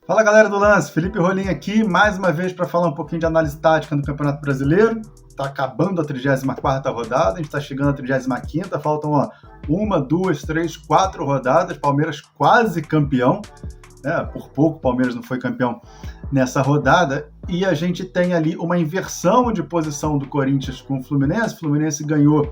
Fala galera do Lance, Felipe Rolim aqui, mais uma vez para falar um pouquinho de análise tática no Campeonato Brasileiro. Está acabando a 34ª rodada, a gente está chegando à 35ª, faltam 1, 2, 3, 4 rodadas, Palmeiras quase campeão, por pouco o Palmeiras não foi campeão nessa rodada, e a gente tem ali uma inversão de posição do Corinthians com o Fluminense ganhou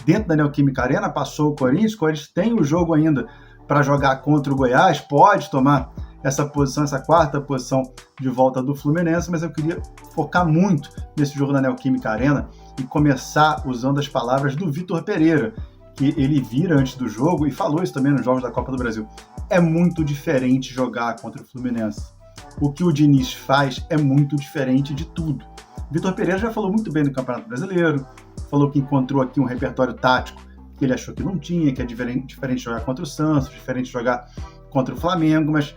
dentro da Neoquímica Arena, passou o Corinthians tem o jogo ainda para jogar contra o Goiás, pode tomar essa posição, essa quarta posição de volta do Fluminense, mas eu queria focar muito nesse jogo da Neoquímica Arena e começar usando as palavras do Vitor Pereira, que ele vira antes do jogo e falou isso também nos jogos da Copa do Brasil. É muito diferente jogar contra o Fluminense. O que o Diniz faz é muito diferente de tudo. Vitor Pereira já falou muito bem do Campeonato Brasileiro, falou que encontrou aqui um repertório tático que ele achou que não tinha, que é diferente jogar contra o Santos, diferente jogar contra o Flamengo, mas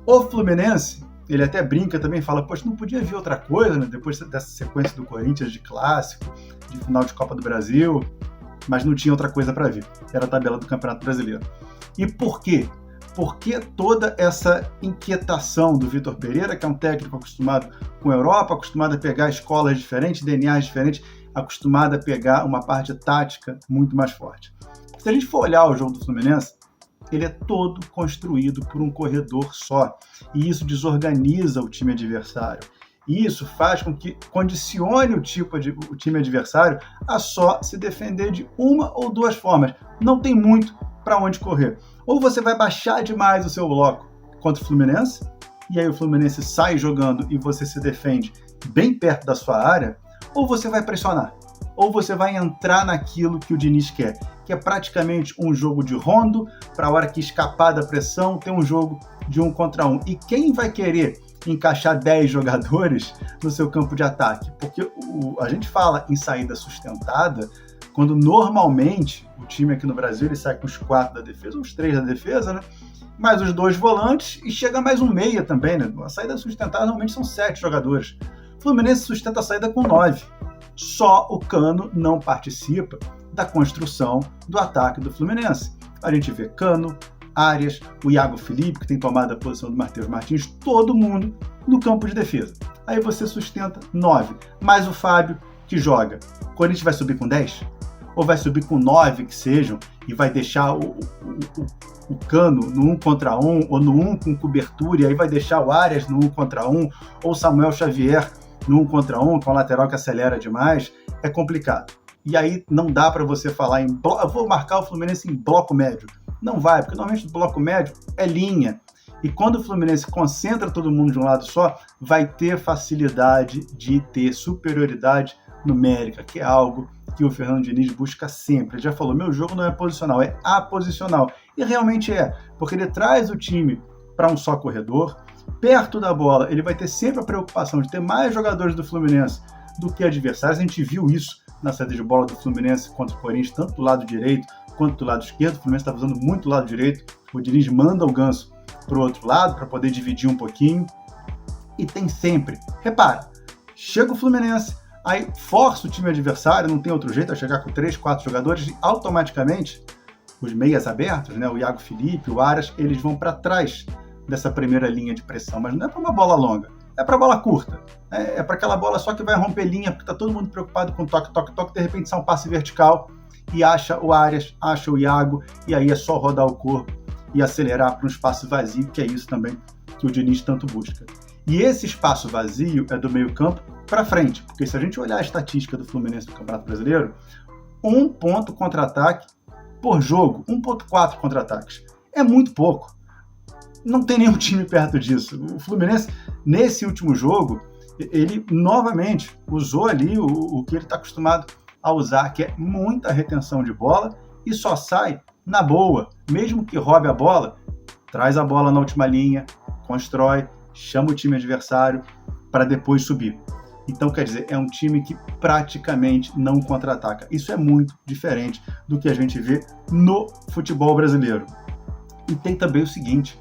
o Fluminense, ele até brinca também, fala, poxa, não podia vir outra coisa, né? Depois dessa sequência do Corinthians de clássico, de final de Copa do Brasil, mas não tinha outra coisa para vir. Era a tabela do Campeonato Brasileiro. E por quê? Por que toda essa inquietação do Vitor Pereira, que é um técnico acostumado com a Europa, acostumado a pegar escolas diferentes, DNAs diferentes, acostumado a pegar uma parte tática muito mais forte? Se a gente for olhar o jogo do Fluminense, ele é todo construído por um corredor só. E isso desorganiza o time adversário. E isso faz com que condicione o time adversário a só se defender de uma ou duas formas. Não tem muito para onde correr. Ou você vai baixar demais o seu bloco contra o Fluminense, e aí o Fluminense sai jogando e você se defende bem perto da sua área, ou você vai pressionar. Ou você vai entrar naquilo que o Diniz quer, que é praticamente um jogo de rondo, para a hora que escapar da pressão, ter um jogo de 1 contra 1. E quem vai querer encaixar 10 jogadores no seu campo de ataque? Porque a gente fala em saída sustentada, quando normalmente o time aqui no Brasil ele sai com os 4 da defesa, os 3 da defesa, né? Mais os 2 volantes e chega mais um meia também, né? A saída sustentada normalmente são 7 jogadores. O Fluminense sustenta a saída com 9. Só o Cano não participa da construção do ataque do Fluminense. A gente vê Cano, Arias, o Iago Felipe, que tem tomado a posição do Matheus Martins, todo mundo no campo de defesa. Aí você sustenta 9, mais o Fábio, que joga. O Corinthians vai subir com 10? Ou vai subir com 9 que sejam e vai deixar o Cano no 1 contra 1, ou no 1 com cobertura, e aí vai deixar o Arias no 1 contra 1, ou Samuel Xavier no 1 contra 1, com a lateral que acelera demais? É complicado. E aí não dá para você falar eu vou marcar o Fluminense em bloco médio. Não vai, porque normalmente o bloco médio é linha. E quando o Fluminense concentra todo mundo de um lado só, vai ter facilidade de ter superioridade numérica, que é algo que o Fernando Diniz busca sempre. Ele já falou, meu jogo não é posicional, é aposicional. E realmente é, porque ele traz o time para um só corredor, perto da bola, ele vai ter sempre a preocupação de ter mais jogadores do Fluminense do que adversários. A gente viu isso na saída de bola do Fluminense contra o Corinthians, tanto do lado direito quanto do lado esquerdo. O Fluminense está usando muito o lado direito, o Diniz manda o Ganso para o outro lado para poder dividir um pouquinho. E tem sempre, repara, chega o Fluminense, aí força o time adversário, não tem outro jeito, a chegar com 3, 4 jogadores e automaticamente os meias abertos, né, o Iago Felipe, o Arias, eles vão para trás dessa primeira linha de pressão, mas não é para uma bola longa, é para bola curta, é para aquela bola só que vai romper linha, porque está todo mundo preocupado com toque, de repente sai um passe vertical e acha o Arias, acha o Iago, e aí é só rodar o corpo e acelerar para um espaço vazio, que é isso também que o Diniz tanto busca. E esse espaço vazio é do meio campo para frente, porque se a gente olhar a estatística do Fluminense no Campeonato Brasileiro, 1 ponto contra-ataque por jogo, 1.4 contra-ataques. É muito pouco. Não tem nenhum time perto disso. O Fluminense, nesse último jogo, ele novamente usou ali o que ele está acostumado a usar, que é muita retenção de bola e só sai na boa. Mesmo que roube a bola, traz a bola na última linha, constrói, chama o time adversário para depois subir. Então, quer dizer, é um time que praticamente não contra-ataca. Isso é muito diferente do que a gente vê no futebol brasileiro. E tem também o seguinte,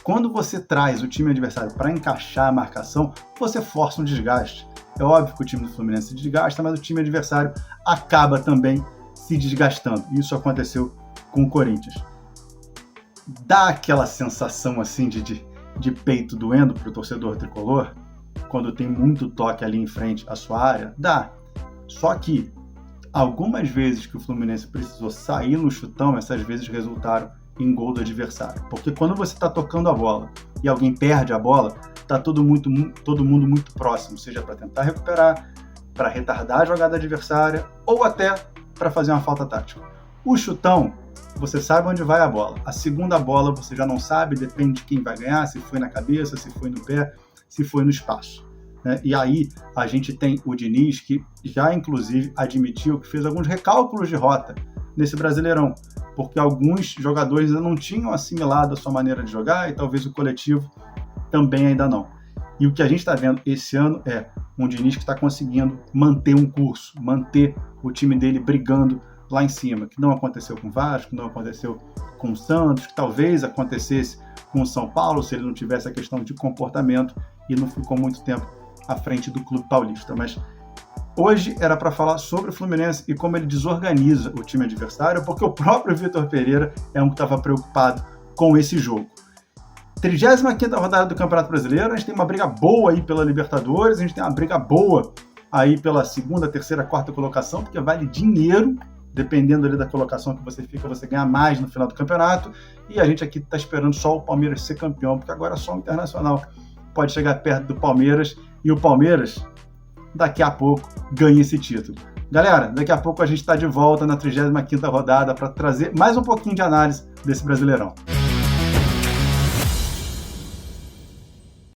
quando você traz o time adversário para encaixar a marcação, você força um desgaste. É óbvio que o time do Fluminense se desgasta, mas o time adversário acaba também se desgastando. Isso aconteceu com o Corinthians. Dá aquela sensação assim de de peito doendo para o torcedor tricolor, quando tem muito toque ali em frente à sua área, dá. Só que algumas vezes que o Fluminense precisou sair no chutão, essas vezes resultaram em gol do adversário. Porque quando você está tocando a bola e alguém perde a bola, está todo mundo muito próximo, seja para tentar recuperar, para retardar a jogada adversária ou até para fazer uma falta tática. O chutão, você sabe onde vai a bola. A segunda bola você já não sabe, depende de quem vai ganhar, se foi na cabeça, se foi no pé, se foi no espaço. Né? E aí a gente tem o Diniz, que já inclusive admitiu que fez alguns recálculos de rota nesse Brasileirão, porque alguns jogadores ainda não tinham assimilado a sua maneira de jogar e talvez o coletivo também ainda não. E o que a gente está vendo esse ano é um Diniz que está conseguindo manter um curso, manter o time dele brigando lá em cima, que não aconteceu com o Vasco, não aconteceu com o Santos, que talvez acontecesse com o São Paulo se ele não tivesse a questão de comportamento e não ficou muito tempo à frente do Clube Paulista. Mas hoje era para falar sobre o Fluminense e como ele desorganiza o time adversário, porque o próprio Vitor Pereira é um que estava preocupado com esse jogo. 35ª rodada do Campeonato Brasileiro, a gente tem uma briga boa aí pela Libertadores, a gente tem uma briga boa aí pela 2ª, 3ª, 4ª colocação, porque vale dinheiro, dependendo ali da colocação que você fica, você ganha mais no final do campeonato, e a gente aqui está esperando só o Palmeiras ser campeão, porque agora só o Internacional pode chegar perto do Palmeiras, e o Palmeiras, daqui a pouco, ganha esse título. Galera, daqui a pouco a gente está de volta na 35ª rodada para trazer mais um pouquinho de análise desse Brasileirão.